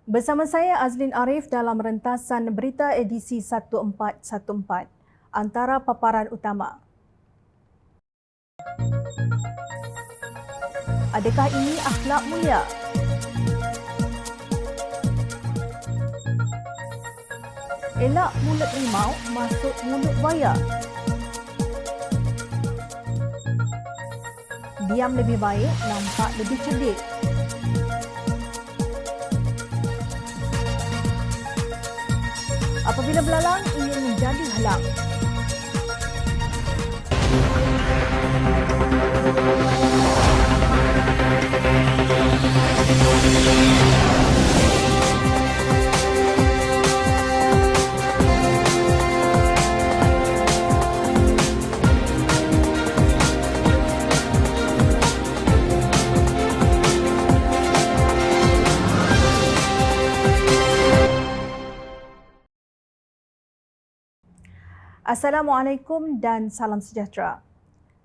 Bersama saya Azlin Arif dalam rentasan berita edisi 1414. Antara paparan utama. Adakah ini akhlak mulia? Elak mulut rimau masuk mulut buaya. Diam lebih baik, nampak lebih cerdik. Apabila belalang ingin menjadi halang. Assalamualaikum dan salam sejahtera.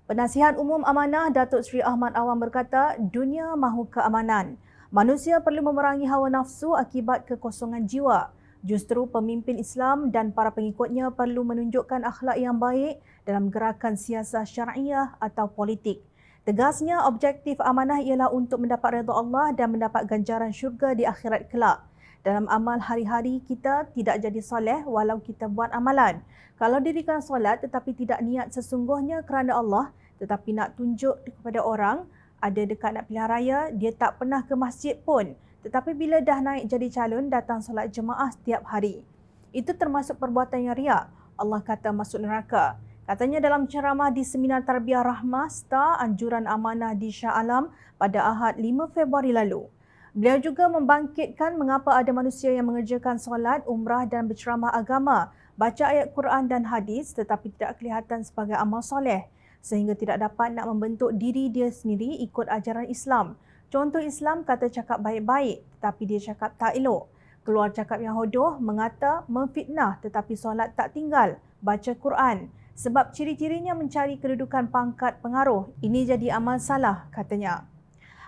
Penasihat Umum Amanah Datuk Seri Ahmad Awang berkata, dunia mahu keamanan. Manusia perlu memerangi hawa nafsu akibat kekosongan jiwa. Justru pemimpin Islam dan para pengikutnya perlu menunjukkan akhlak yang baik dalam gerakan siasat syariah atau politik. Tegasnya, objektif amanah ialah untuk mendapat redha Allah dan mendapat ganjaran syurga di akhirat kelak. Dalam amal hari-hari kita tidak jadi soleh walau kita buat amalan. Kalau dirikan solat tetapi tidak niat sesungguhnya kerana Allah, tetapi nak tunjuk kepada orang, ada dekat nak pilihan raya, dia tak pernah ke masjid pun. Tetapi bila dah naik jadi calon, datang solat jemaah setiap hari. Itu termasuk perbuatan yang riak. Allah kata masuk neraka. Katanya dalam ceramah di Seminar Tarbiyah Rahmah Star Anjuran Amanah di Shah Alam pada Ahad 5 Februari lalu. Beliau juga membangkitkan mengapa ada manusia yang mengerjakan solat, umrah dan berceramah agama, baca ayat Quran dan hadis tetapi tidak kelihatan sebagai amal soleh sehingga tidak dapat nak membentuk diri dia sendiri ikut ajaran Islam. Contoh Islam kata cakap baik-baik tetapi dia cakap tak elok. Keluar cakap yang hodoh, mengata, memfitnah tetapi solat tak tinggal, baca Quran. Sebab ciri-cirinya mencari kedudukan pangkat pengaruh. Ini jadi amal salah, katanya.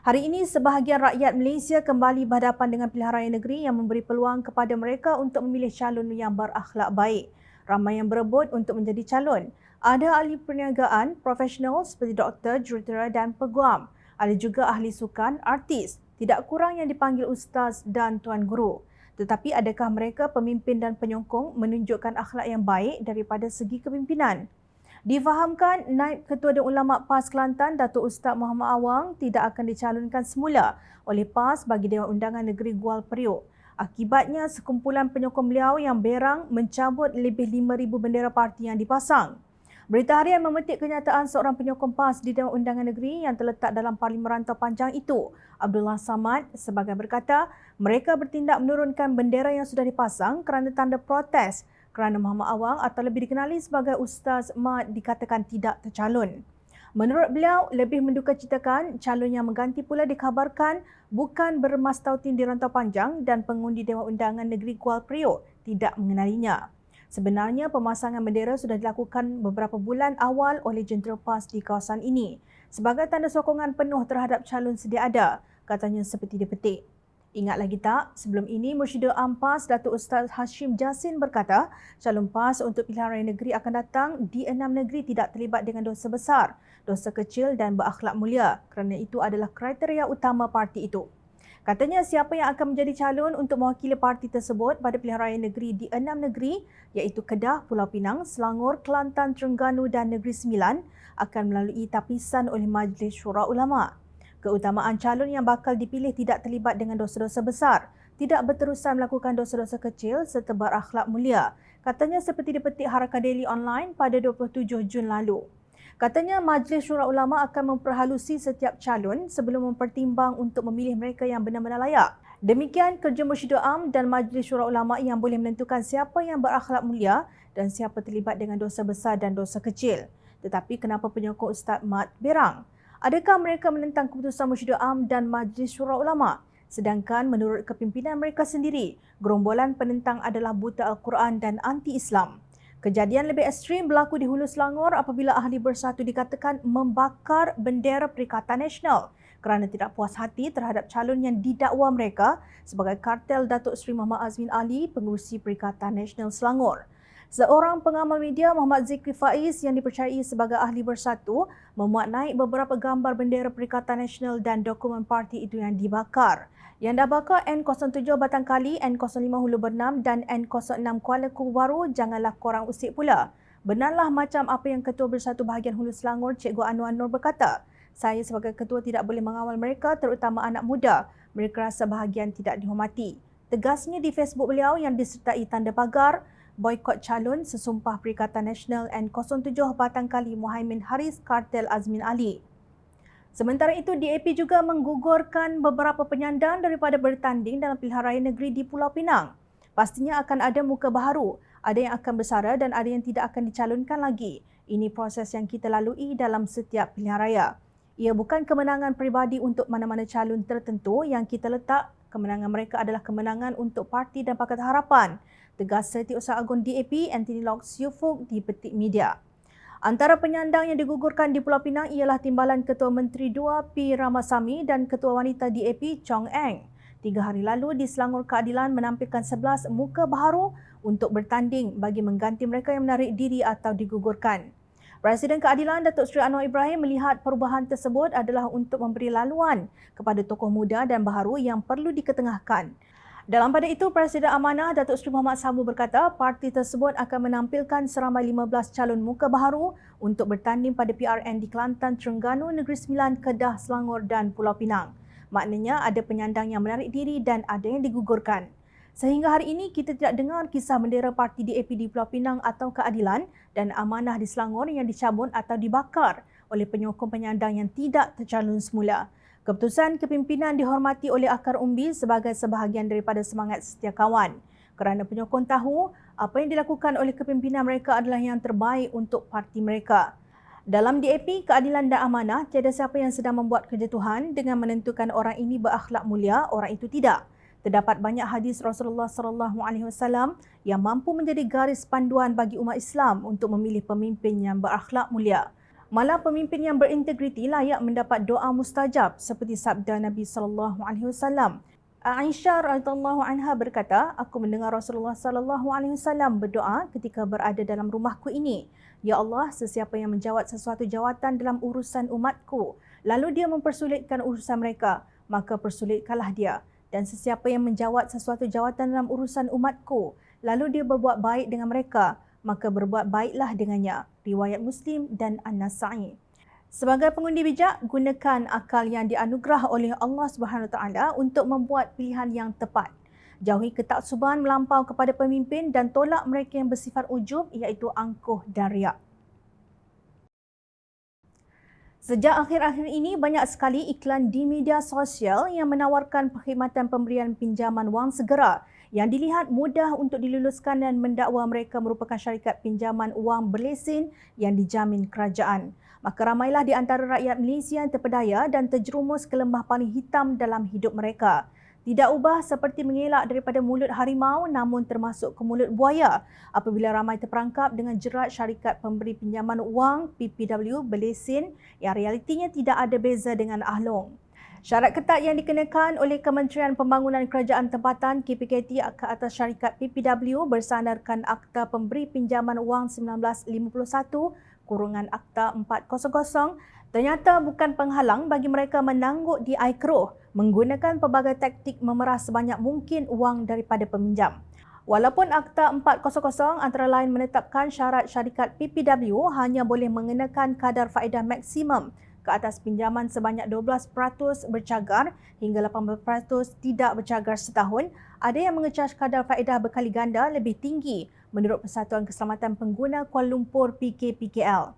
Hari ini, sebahagian rakyat Malaysia kembali berhadapan dengan pilihan raya negeri yang memberi peluang kepada mereka untuk memilih calon yang berakhlak baik. Ramai yang berebut untuk menjadi calon. Ada ahli perniagaan, profesional seperti doktor, jurutera dan peguam. Ada juga ahli sukan, artis. Tidak kurang yang dipanggil ustaz dan tuan guru. Tetapi adakah mereka pemimpin dan penyokong menunjukkan akhlak yang baik daripada segi kepimpinan? Difahamkan, Naib Ketua Dewan Ulama PAS Kelantan, Datuk Ustaz Muhammad Awang tidak akan dicalonkan semula oleh PAS bagi Dewan Undangan Negeri Gual Periuk. Akibatnya, sekumpulan penyokong beliau yang berang mencabut lebih 5,000 bendera parti yang dipasang. Berita Harian memetik kenyataan seorang penyokong PAS di Dewan Undangan Negeri yang terletak dalam Parlimen Rantau Panjang itu, Abdullah Samad, sebagai berkata, mereka bertindak menurunkan bendera yang sudah dipasang kerana tanda protes kerana Muhammad Awang atau lebih dikenali sebagai Ustaz Mat dikatakan tidak tercalon. Menurut beliau, lebih mendukacitakan calon yang mengganti pula dikabarkan bukan bermastautin di Rantau Panjang dan pengundi Dewan Undangan Negeri Kuala Periuk tidak mengenalinya. Sebenarnya, pemasangan bendera sudah dilakukan beberapa bulan awal oleh jentera PAS di kawasan ini sebagai tanda sokongan penuh terhadap calon sedia ada, katanya seperti dipetik. Ingat lagi tak, sebelum ini Mursyidul Am PAS Datuk Ustaz Hashim Jasin berkata calon PAS untuk pilihan raya negeri akan datang di 6 negeri tidak terlibat dengan dosa besar, dosa kecil dan berakhlak mulia kerana itu adalah kriteria utama parti itu. Katanya siapa yang akan menjadi calon untuk mewakili parti tersebut pada pilihan raya negeri di 6 negeri iaitu Kedah, Pulau Pinang, Selangor, Kelantan, Terengganu dan Negeri Sembilan akan melalui tapisan oleh Majlis Syura Ulama'. Keutamaan calon yang bakal dipilih tidak terlibat dengan dosa-dosa besar, tidak berterusan melakukan dosa-dosa kecil serta berakhlak mulia. Katanya seperti dipetik Harakat Daily Online pada 27 Jun lalu. Katanya Majlis Syura Ulama' akan memperhalusi setiap calon sebelum mempertimbang untuk memilih mereka yang benar-benar layak. Demikian kerja Mursyidul Am dan Majlis Syura Ulama' yang boleh menentukan siapa yang berakhlak mulia dan siapa terlibat dengan dosa besar dan dosa kecil. Tetapi kenapa penyokong Ustaz Mat berang? Adakah mereka menentang keputusan Mursyidul Am dan Majlis Syura Ulama'? Sedangkan menurut kepimpinan mereka sendiri, gerombolan penentang adalah buta Al-Quran dan anti-Islam. Kejadian lebih ekstrim berlaku di Hulu Selangor apabila ahli bersatu dikatakan membakar bendera Perikatan Nasional kerana tidak puas hati terhadap calon yang didakwa mereka sebagai kartel Datuk Seri Muhammad Azmin Ali, pengerusi Perikatan Nasional Selangor. Seorang pengamal media, Muhammad Zikri Faiz, yang dipercayai sebagai ahli bersatu, memuat naik beberapa gambar bendera Perikatan Nasional dan dokumen parti itu yang dibakar. Yang dibakar N07 Batang Kali, N05 Hulu Bernam dan N06 Kuala Kubu Baru, janganlah korang usik pula. Benarlah macam apa yang Ketua Bersatu Bahagian Hulu Selangor, Cikgu Anwar Nur berkata. Saya sebagai ketua tidak boleh mengawal mereka, terutama anak muda. Mereka rasa bahagian tidak dihormati. Tegasnya di Facebook beliau yang disertai tanda pagar, boikot calon sesumpah Perikatan Nasional N07 Batang Kali Muhaimin Haris Kartel Azmin Ali. Sementara itu, DAP juga menggugurkan beberapa penyandang daripada bertanding dalam pilihan raya negeri di Pulau Pinang. Pastinya akan ada muka baharu, ada yang akan bersara dan ada yang tidak akan dicalonkan lagi. Ini proses yang kita lalui dalam setiap pilihan raya. Ia bukan kemenangan peribadi untuk mana-mana calon tertentu yang kita letak. Kemenangan mereka adalah kemenangan untuk parti dan Pakatan Harapan. Tegas Setiausaha Agung DAP Anthony Lok Siufuk di Petik Media. Antara penyandang yang digugurkan di Pulau Pinang ialah Timbalan Ketua Menteri 2 P. Ramasamy dan Ketua Wanita DAP Chong Eng. 3 hari lalu di Selangor Keadilan menampilkan 11 muka baharu untuk bertanding bagi mengganti mereka yang menarik diri atau digugurkan. Presiden Keadilan Datuk Seri Anwar Ibrahim melihat perubahan tersebut adalah untuk memberi laluan kepada tokoh muda dan baharu yang perlu diketengahkan. Dalam pada itu, Presiden Amanah Datuk Seri Muhammad Samu berkata parti tersebut akan menampilkan seramai 15 calon muka baharu untuk bertanding pada PRN di Kelantan, Terengganu, Negeri Sembilan, Kedah, Selangor dan Pulau Pinang. Maknanya ada penyandang yang menarik diri dan ada yang digugurkan. Sehingga hari ini kita tidak dengar kisah bendera parti DAP di Pulau Pinang atau Keadilan dan Amanah di Selangor yang dicabut atau dibakar oleh penyokong penyandang yang tidak tercalon semula. Keputusan kepimpinan dihormati oleh akar umbi sebagai sebahagian daripada semangat setia kawan. Kerana penyokong tahu apa yang dilakukan oleh kepimpinan mereka adalah yang terbaik untuk parti mereka. Dalam DAP, Keadilan dan Amanah, tiada siapa yang sedang membuat kerja Tuhan dengan menentukan orang ini berakhlak mulia, orang itu tidak. Terdapat banyak hadis Rasulullah SAW yang mampu menjadi garis panduan bagi umat Islam untuk memilih pemimpin yang berakhlak mulia. Malah pemimpin yang berintegriti layak mendapat doa mustajab seperti sabda Nabi SAW. Aisyah radhiyallahu anha berkata, aku mendengar Rasulullah SAW berdoa ketika berada dalam rumahku ini. Ya Allah, sesiapa yang menjawat sesuatu jawatan dalam urusan umatku, lalu dia mempersulitkan urusan mereka, maka persulitkanlah dia. Dan sesiapa yang menjawat sesuatu jawatan dalam urusan umatku, lalu dia berbuat baik dengan mereka, maka berbuat baiklah dengannya. Riwayat Muslim dan An-Nasa'i. Sebagai pengundi bijak, gunakan akal yang dianugerah oleh Allah SWT untuk membuat pilihan yang tepat. Jauhi ketaksuban melampau kepada pemimpin dan tolak mereka yang bersifat ujub, iaitu angkuh dan riak. Sejak akhir-akhir ini, banyak sekali iklan di media sosial yang menawarkan perkhidmatan pemberian pinjaman wang segera yang dilihat mudah untuk diluluskan dan mendakwa mereka merupakan syarikat pinjaman wang berlesen yang dijamin kerajaan. Maka ramailah di antara rakyat Malaysia yang terpedaya dan terjerumus ke lembah paling hitam dalam hidup mereka. Tidak ubah seperti mengelak daripada mulut harimau namun termasuk ke mulut buaya apabila ramai terperangkap dengan jerat syarikat pemberi pinjaman wang PPW berlesen yang realitinya tidak ada beza dengan Ahlong. Syarat ketat yang dikenakan oleh Kementerian Pembangunan Kerajaan Tempatan KPKT ke atas syarikat PPW bersandarkan Akta Pemberi Pinjaman Wang 1951/Akta 400 ternyata bukan penghalang bagi mereka menangguk di air keruh menggunakan pelbagai taktik memerah sebanyak mungkin wang daripada peminjam. Walaupun Akta 400 antara lain menetapkan syarat syarikat PPW hanya boleh mengenakan kadar faedah maksimum ke atas pinjaman sebanyak 12% bercagar hingga 18% tidak bercagar setahun, ada yang mengecas kadar faedah berkali ganda lebih tinggi menurut Persatuan Keselamatan Pengguna Kuala Lumpur PKPKL.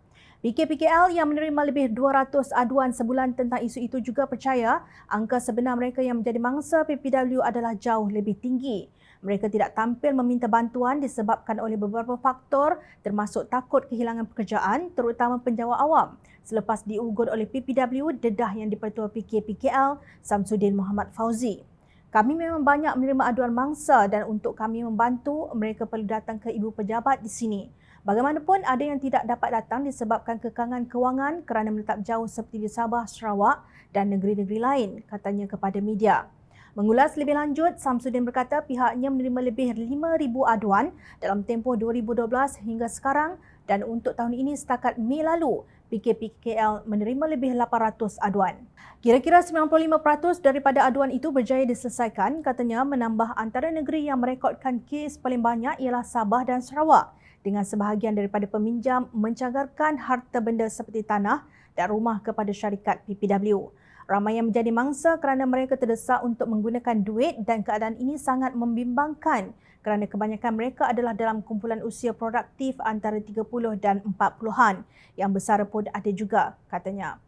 PKPKL yang menerima lebih 200 aduan sebulan tentang isu itu juga percaya angka sebenar mereka yang menjadi mangsa PPW adalah jauh lebih tinggi. Mereka tidak tampil meminta bantuan disebabkan oleh beberapa faktor termasuk takut kehilangan pekerjaan terutama penjawat awam. Selepas diugur oleh PPW, dedah yang dipertua PKPKL Samsudin Muhammad Fauzi. Kami memang banyak menerima aduan mangsa dan untuk kami membantu, mereka perlu datang ke ibu pejabat di sini. Bagaimanapun, ada yang tidak dapat datang disebabkan kekangan kewangan kerana menetap jauh seperti di Sabah, Sarawak dan negeri-negeri lain, katanya kepada media. Mengulas lebih lanjut, Samsudin berkata pihaknya menerima lebih 5,000 aduan dalam tempoh 2012 hingga sekarang dan untuk tahun ini setakat Mei lalu, PKPKL menerima lebih 800 aduan. Kira-kira 95% daripada aduan itu berjaya diselesaikan, katanya menambah antara negeri yang merekodkan kes paling banyak ialah Sabah dan Sarawak, dengan sebahagian daripada peminjam mencagarkan harta benda seperti tanah dan rumah kepada syarikat PPW. Ramai yang menjadi mangsa kerana mereka terdesak untuk menggunakan duit dan keadaan ini sangat membimbangkan kerana kebanyakan mereka adalah dalam kumpulan usia produktif antara 30 dan 40-an. Yang besar pun ada juga, katanya.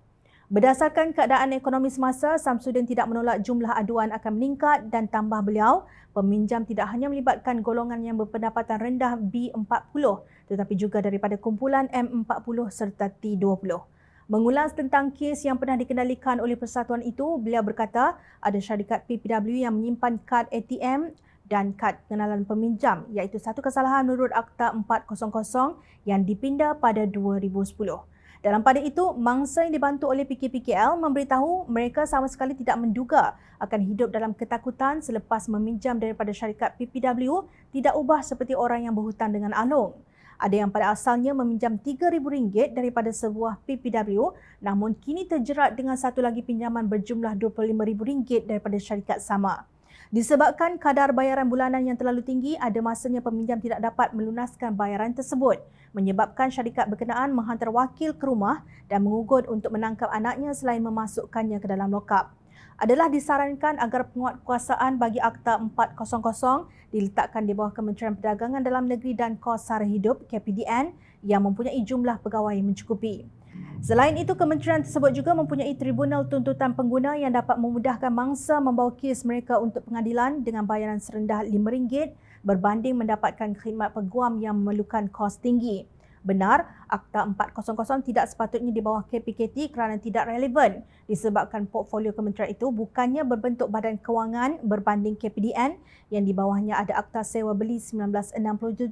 Berdasarkan keadaan ekonomi semasa, Samsudin tidak menolak jumlah aduan akan meningkat dan tambah beliau, peminjam tidak hanya melibatkan golongan yang berpendapatan rendah B40 tetapi juga daripada kumpulan M40 serta T20. Mengulas tentang kes yang pernah dikendalikan oleh persatuan itu, beliau berkata ada syarikat PPW yang menyimpan kad ATM dan kad pengenalan peminjam iaitu satu kesalahan menurut Akta 400 yang dipinda pada 2010. Dalam pada itu, mangsa yang dibantu oleh PKPKL memberitahu mereka sama sekali tidak menduga akan hidup dalam ketakutan selepas meminjam daripada syarikat PPW tidak ubah seperti orang yang berhutang dengan Along. Ada yang pada asalnya meminjam RM3,000 daripada sebuah PPW namun kini terjerat dengan satu lagi pinjaman berjumlah RM25,000 daripada syarikat sama. Disebabkan kadar bayaran bulanan yang terlalu tinggi, ada masanya peminjam tidak dapat melunaskan bayaran tersebut, menyebabkan syarikat berkenaan menghantar wakil ke rumah dan mengugut untuk menangkap anaknya selain memasukkannya ke dalam lokap. Adalah disarankan agar penguatkuasaan bagi Akta 400 diletakkan di bawah Kementerian Perdagangan Dalam Negeri dan Kos Sara Hidup KPDN yang mempunyai jumlah pegawai mencukupi. Selain itu, kementerian tersebut juga mempunyai tribunal tuntutan pengguna yang dapat memudahkan mangsa membawa kes mereka untuk pengadilan dengan bayaran serendah RM5 berbanding mendapatkan khidmat peguam yang memerlukan kos tinggi. Benar, Akta 400 tidak sepatutnya di bawah KPKT kerana tidak relevan disebabkan portfolio kementerian itu bukannya berbentuk badan kewangan berbanding KPDN yang di bawahnya ada Akta Sewa Beli 1967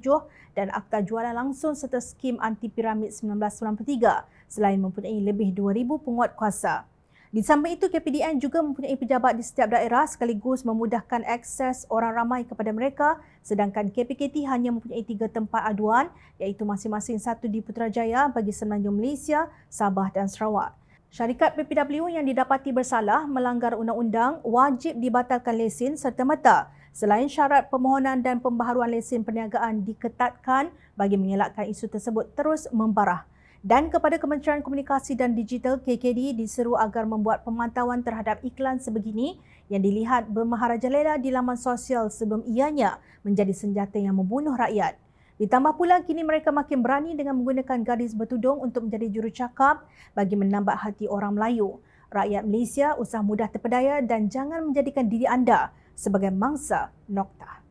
dan Akta Jualan Langsung serta Skim Anti Piramid 1993 selain mempunyai lebih 2,000 penguatkuasa. Di samping itu, KPDN juga mempunyai pejabat di setiap daerah sekaligus memudahkan akses orang ramai kepada mereka sedangkan KPKT hanya mempunyai 3 tempat aduan iaitu masing-masing satu di Putrajaya bagi Semenanjung Malaysia, Sabah dan Sarawak. Syarikat PPW yang didapati bersalah melanggar undang-undang wajib dibatalkan lesen serta-merta. Selain syarat permohonan dan pembaharuan lesen perniagaan diketatkan bagi mengelakkan isu tersebut terus membarah. Dan kepada Kementerian Komunikasi dan Digital KKD diseru agar membuat pemantauan terhadap iklan sebegini yang dilihat bermaharajalela di laman sosial sebelum ianya menjadi senjata yang membunuh rakyat. Ditambah pula kini mereka makin berani dengan menggunakan gadis bertudung untuk menjadi jurucakap bagi menambat hati orang Melayu. Rakyat Malaysia usah mudah terpedaya dan jangan menjadikan diri anda sebagai mangsa noktah.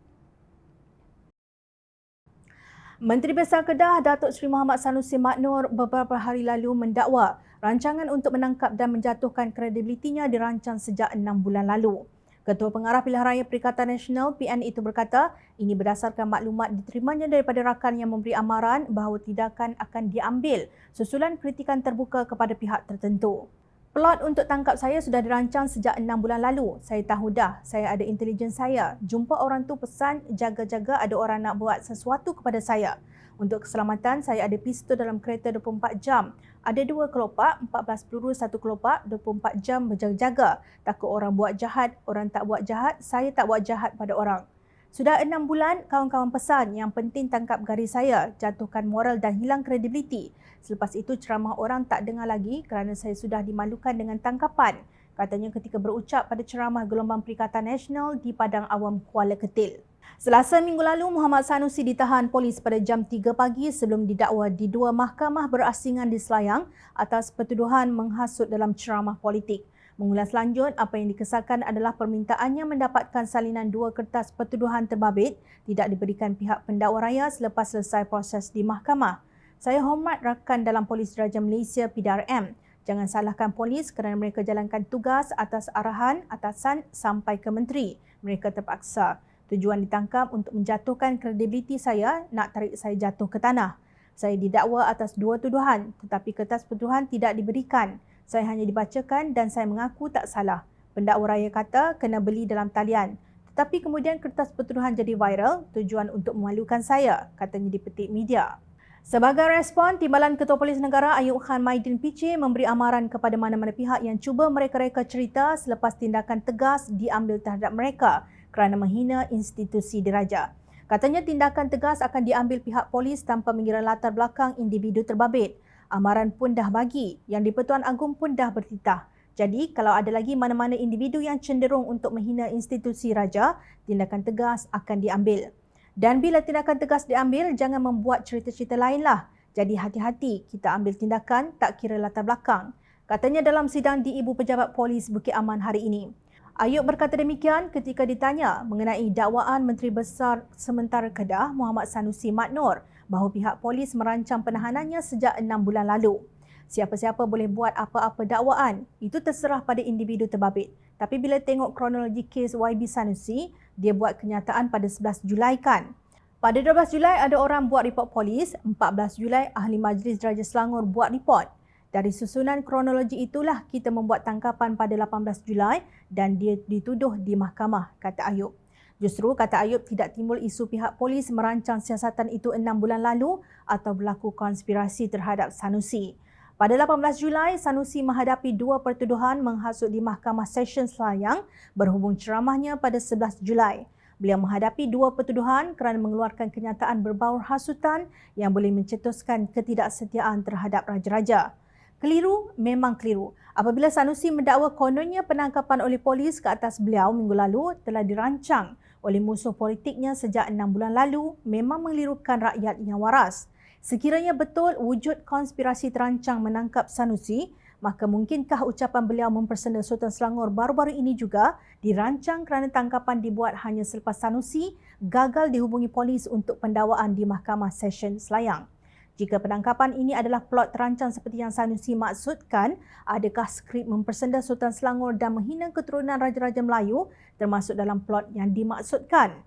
Menteri Besar Kedah Datuk Seri Mohamad Sanusi Maknur beberapa hari lalu mendakwa rancangan untuk menangkap dan menjatuhkan kredibilitinya dirancang sejak 6 bulan lalu. Ketua Pengarah Pilihan Raya Perikatan Nasional PN itu berkata ini berdasarkan maklumat diterimanya daripada rakan yang memberi amaran bahawa tindakan akan diambil susulan kritikan terbuka kepada pihak tertentu. Plot untuk tangkap saya sudah dirancang sejak 6 bulan lalu. Saya tahu dah, saya ada intelijen saya. Jumpa orang tu pesan, jaga-jaga ada orang nak buat sesuatu kepada saya. Untuk keselamatan, saya ada pistol dalam kereta 24 jam. Ada 2 kelopak, 14 peluru, 1 kelopak, 24 jam berjaga-jaga. Takut orang buat jahat, orang tak buat jahat, saya tak buat jahat pada orang. Sudah 6 bulan, kawan-kawan pesan yang penting tangkap garis saya, jatuhkan moral dan hilang kredibiliti. Selepas itu ceramah orang tak dengar lagi kerana saya sudah dimalukan dengan tangkapan, katanya ketika berucap pada ceramah gelombang Perikatan Nasional di Padang Awam Kuala Ketil. Selasa minggu lalu, Mohamad Sanusi ditahan polis pada jam 3 pagi sebelum didakwa di 2 mahkamah berasingan di Selayang atas pertuduhan menghasut dalam ceramah politik. Mengulas lanjut, apa yang dikesalkan adalah permintaannya mendapatkan salinan 2 kertas pertuduhan terbabit tidak diberikan pihak pendakwa raya selepas selesai proses di mahkamah. Saya hormat rakan dalam Polis Diraja Malaysia PDRM. Jangan salahkan polis kerana mereka jalankan tugas atas arahan atasan sampai ke menteri. Mereka terpaksa. Tujuan ditangkap untuk menjatuhkan kredibiliti saya, nak tarik saya jatuh ke tanah. Saya didakwa atas 2 tuduhan tetapi kertas pertuduhan tidak diberikan. Saya hanya dibacakan dan saya mengaku tak salah. Pendakwa raya kata kena beli dalam talian. Tetapi kemudian kertas pertuduhan jadi viral tujuan untuk memalukan saya, katanya di petik media. Sebagai respon, Timbalan Ketua Polis Negara Ayub Khan Maidin PC memberi amaran kepada mana-mana pihak yang cuba mereka-reka cerita selepas tindakan tegas diambil terhadap mereka kerana menghina institusi diraja. Katanya tindakan tegas akan diambil pihak polis tanpa mengira latar belakang individu terbabit. Amaran pun dah bagi, yang di-Pertuan Agong pun dah bertitah. Jadi, kalau ada lagi mana-mana individu yang cenderung untuk menghina institusi raja, tindakan tegas akan diambil. Dan bila tindakan tegas diambil, jangan membuat cerita-cerita lainlah. Jadi hati-hati, kita ambil tindakan tak kira latar belakang. Katanya dalam sidang di Ibu Pejabat Polis Bukit Aman hari ini. Ayub berkata demikian ketika ditanya mengenai dakwaan Menteri Besar Sementara Kedah Muhammad Sanusi Mat Noor bahawa pihak polis merancang penahanannya sejak 6 bulan lalu. Siapa-siapa boleh buat apa-apa dakwaan, itu terserah pada individu terbabit. Tapi bila tengok kronologi kes YB Sanusi, dia buat kenyataan pada 11 Julai kan. Pada 12 Julai ada orang buat report polis, 14 Julai Ahli Majlis Diraja Selangor buat report. Dari susunan kronologi itulah kita membuat tangkapan pada 18 Julai dan dia dituduh di mahkamah, kata Ayub. Justru kata Ayub tidak timbul isu pihak polis merancang siasatan itu 6 bulan lalu atau berlaku konspirasi terhadap Sanusi. Pada 18 Julai, Sanusi menghadapi 2 pertuduhan menghasut di Mahkamah Session Selayang berhubung ceramahnya pada 11 Julai. Beliau menghadapi 2 pertuduhan kerana mengeluarkan kenyataan berbau hasutan yang boleh mencetuskan ketidaksetiaan terhadap raja-raja. Keliru memang keliru. Apabila Sanusi mendakwa kononnya penangkapan oleh polis ke atas beliau minggu lalu telah dirancang oleh musuh politiknya sejak 6 bulan lalu, memang mengelirukan rakyat yang waras. Sekiranya betul wujud konspirasi terancang menangkap Sanusi, maka mungkinkah ucapan beliau mempersenda Sultan Selangor baru-baru ini juga dirancang kerana tangkapan dibuat hanya selepas Sanusi gagal dihubungi polis untuk pendakwaan di Mahkamah Session Selayang. Jika penangkapan ini adalah plot terancang seperti yang Sanusi maksudkan, adakah skrip mempersenda Sultan Selangor dan menghina keturunan Raja-Raja Melayu termasuk dalam plot yang dimaksudkan?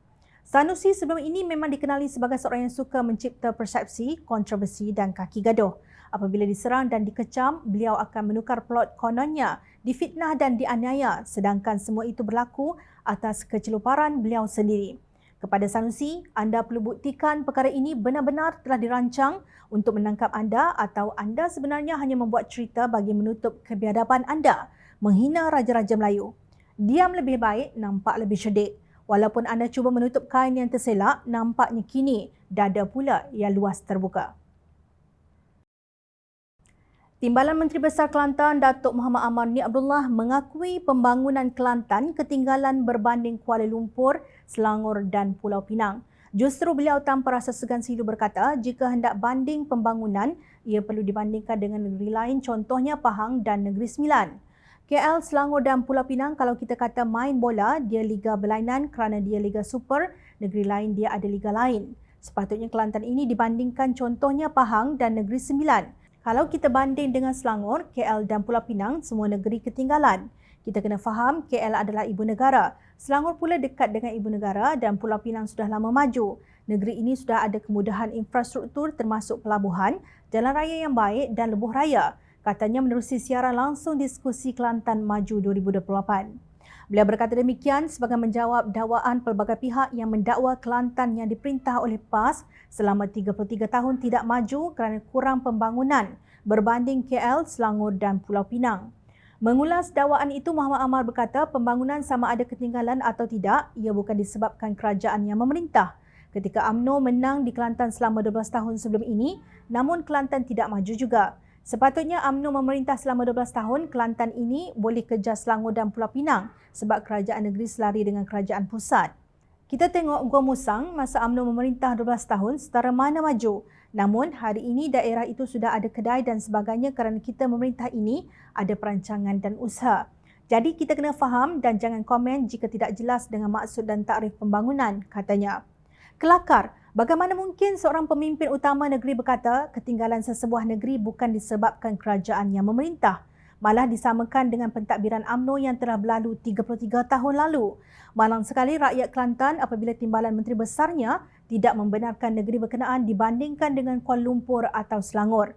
Sanusi sebelum ini memang dikenali sebagai seorang yang suka mencipta persepsi, kontroversi dan kaki gaduh. Apabila diserang dan dikecam, beliau akan menukar plot kononnya, difitnah dan dianiaya sedangkan semua itu berlaku atas keceluparan beliau sendiri. Kepada Sanusi, anda perlu buktikan perkara ini benar-benar telah dirancang untuk menangkap anda atau anda sebenarnya hanya membuat cerita bagi menutup kebiadaban anda, menghina Raja-Raja Melayu. Diam lebih baik, nampak lebih cerdik. Walaupun anda cuba menutup kain yang terselak, nampaknya kini dada pula yang luas terbuka. Timbalan Menteri Besar Kelantan Datuk Muhammad Amarni Abdullah mengakui pembangunan Kelantan ketinggalan berbanding Kuala Lumpur, Selangor dan Pulau Pinang. Justru beliau tanpa rasa segan silu berkata jika hendak banding pembangunan, ia perlu dibandingkan dengan negeri lain contohnya Pahang dan Negeri Sembilan. KL, Selangor dan Pulau Pinang kalau kita kata main bola, dia liga berlainan kerana dia liga super, negeri lain dia ada liga lain. Sepatutnya Kelantan ini dibandingkan contohnya Pahang dan Negeri Sembilan. Kalau kita banding dengan Selangor, KL dan Pulau Pinang, semua negeri ketinggalan. Kita kena faham KL adalah ibu negara. Selangor pula dekat dengan ibu negara dan Pulau Pinang sudah lama maju. Negeri ini sudah ada kemudahan infrastruktur termasuk pelabuhan, jalan raya yang baik dan lebuh raya. Katanya menerusi siaran langsung diskusi Kelantan Maju 2028. Beliau berkata demikian sebagai menjawab dakwaan pelbagai pihak yang mendakwa Kelantan yang diperintah oleh PAS selama 33 tahun tidak maju kerana kurang pembangunan berbanding KL, Selangor dan Pulau Pinang. Mengulas dakwaan itu, Muhammad Amar berkata pembangunan sama ada ketinggalan atau tidak, ia bukan disebabkan kerajaan yang memerintah. Ketika UMNO menang di Kelantan selama 12 tahun sebelum ini, namun Kelantan tidak maju juga. Sepatutnya UMNO memerintah selama 12 tahun, Kelantan ini boleh kejar Selangor dan Pulau Pinang sebab kerajaan negeri selari dengan kerajaan pusat. Kita tengok Gua Musang masa UMNO memerintah 12 tahun setara mana maju. Namun hari ini daerah itu sudah ada kedai dan sebagainya kerana kita memerintah ini ada perancangan dan usaha. Jadi kita kena faham dan jangan komen jika tidak jelas dengan maksud dan takrif pembangunan, katanya. Kelakar, bagaimana mungkin seorang pemimpin utama negeri berkata ketinggalan sesebuah negeri bukan disebabkan kerajaan yang memerintah, malah disamakan dengan pentadbiran UMNO yang telah berlalu 33 tahun lalu. Malang sekali rakyat Kelantan apabila timbalan menteri besarnya tidak membenarkan negeri berkenaan dibandingkan dengan Kuala Lumpur atau Selangor.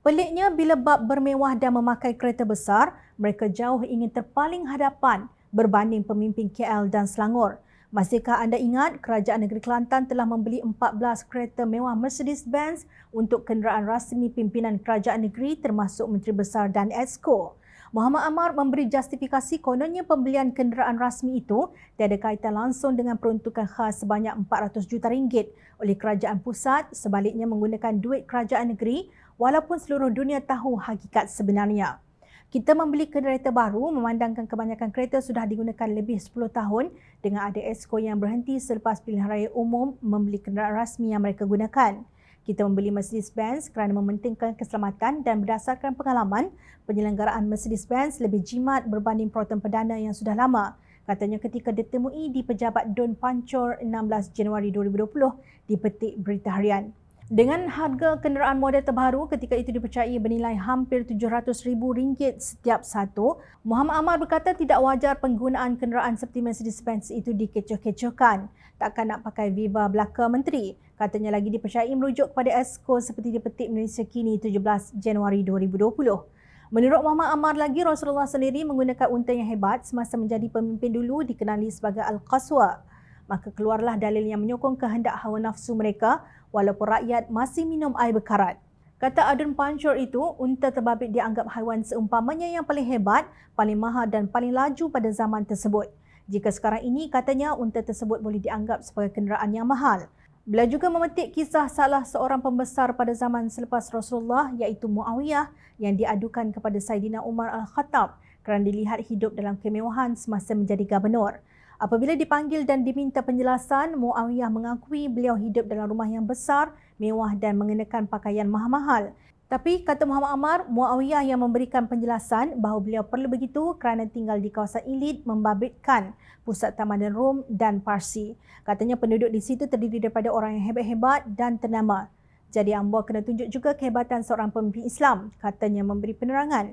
Peliknya, bila bab bermewah dan memakai kereta besar, mereka jauh ingin terpaling hadapan berbanding pemimpin KL dan Selangor. Masihkah anda ingat Kerajaan Negeri Kelantan telah membeli 14 kereta mewah Mercedes-Benz untuk kenderaan rasmi pimpinan kerajaan negeri termasuk Menteri Besar dan Exco? Muhammad Amar memberi justifikasi kononnya pembelian kenderaan rasmi itu tiada kaitan langsung dengan peruntukan khas sebanyak 400 juta ringgit oleh kerajaan pusat, sebaliknya menggunakan duit kerajaan negeri walaupun seluruh dunia tahu hakikat sebenarnya. Kita membeli kereta baru memandangkan kebanyakan kereta sudah digunakan lebih 10 tahun dengan ada Exco yang berhenti selepas pilihan raya umum membeli kenderaan rasmi yang mereka gunakan. Kita membeli Mercedes-Benz kerana mementingkan keselamatan dan berdasarkan pengalaman, penyelenggaraan Mercedes-Benz lebih jimat berbanding proton perdana yang sudah lama, katanya ketika ditemui di Pejabat Dun Pancor 16 Januari 2020 di Petik Berita Harian. Dengan harga kenderaan model terbaru ketika itu dipercayai bernilai hampir RM700,000 setiap satu, Muhammad Amar berkata tidak wajar penggunaan kenderaan seperti Mercedes-Benz itu dikecoh-kecohkan. Takkan nak pakai Viva belaka menteri. Katanya lagi dipercayai merujuk kepada Exco seperti di Petik Malaysia Kini 17 Januari 2020. Menurut Muhammad Amar lagi, Rasulullah sendiri menggunakan unta yang hebat semasa menjadi pemimpin dulu dikenali sebagai Al-Qaswa. Maka keluarlah dalil yang menyokong kehendak hawa nafsu mereka walaupun rakyat masih minum air berkarat. Kata Adun Pancor itu, unta terbabit dianggap haiwan seumpamanya yang paling hebat, paling mahal dan paling laju pada zaman tersebut. Jika sekarang ini, katanya unta tersebut boleh dianggap sebagai kenderaan yang mahal. Beliau juga memetik kisah salah seorang pembesar pada zaman selepas Rasulullah iaitu Muawiyah yang diadukan kepada Saidina Umar Al-Khattab kerana dilihat hidup dalam kemewahan semasa menjadi gubernur. Apabila dipanggil dan diminta penjelasan, Muawiyah mengakui beliau hidup dalam rumah yang besar, mewah dan mengenakan pakaian mahal-mahal. Tapi kata Muhammad Amar, Muawiyah yang memberikan penjelasan bahawa beliau perlu begitu kerana tinggal di kawasan elit membabitkan pusat tamadun Rom dan Parsi. Katanya penduduk di situ terdiri daripada orang yang hebat-hebat dan ternama. Jadi Ambar kena tunjuk juga kehebatan seorang pemimpin Islam, katanya memberi penerangan.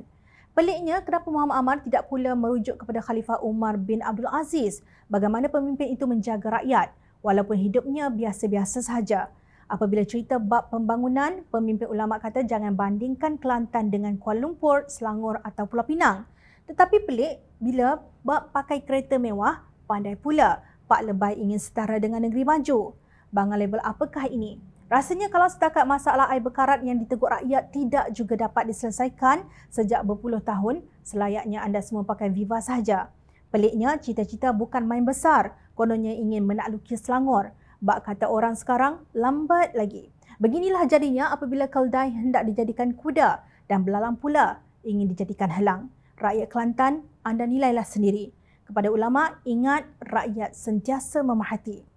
Peliknya, kenapa Muhammad Amar tidak pula merujuk kepada Khalifah Umar bin Abdul Aziz bagaimana pemimpin itu menjaga rakyat walaupun hidupnya biasa-biasa sahaja. Apabila cerita bab pembangunan, pemimpin ulama kata jangan bandingkan Kelantan dengan Kuala Lumpur, Selangor atau Pulau Pinang. Tetapi pelik bila bab pakai kereta mewah, pandai pula Pak Lebay ingin setara dengan negeri maju. Bangang label apakah ini? Rasanya kalau setakat masalah air berkarat yang ditegur rakyat tidak juga dapat diselesaikan sejak berpuluh tahun, selayaknya anda semua pakai Viva sahaja. Peliknya, cita-cita bukan main besar, kononnya ingin menakluki Selangor. Bak kata orang sekarang, lambat lagi. Beginilah jadinya apabila keldai hendak dijadikan kuda dan belalang pula ingin dijadikan helang. Rakyat Kelantan, anda nilailah sendiri. Kepada ulama, ingat rakyat sentiasa memerhati.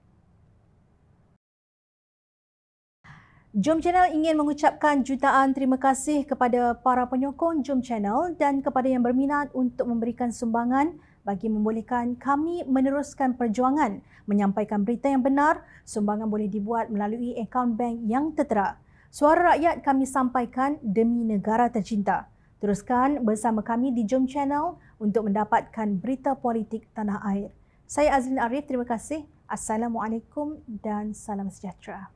Jom Channel ingin mengucapkan jutaan terima kasih kepada para penyokong Jom Channel dan kepada yang berminat untuk memberikan sumbangan bagi membolehkan kami meneruskan perjuangan menyampaikan berita yang benar. Sumbangan boleh dibuat melalui akaun bank yang tertera. Suara rakyat kami sampaikan demi negara tercinta. Teruskan bersama kami di Jom Channel untuk mendapatkan berita politik tanah air. Saya Azlin Arif, terima kasih. Assalamualaikum dan salam sejahtera.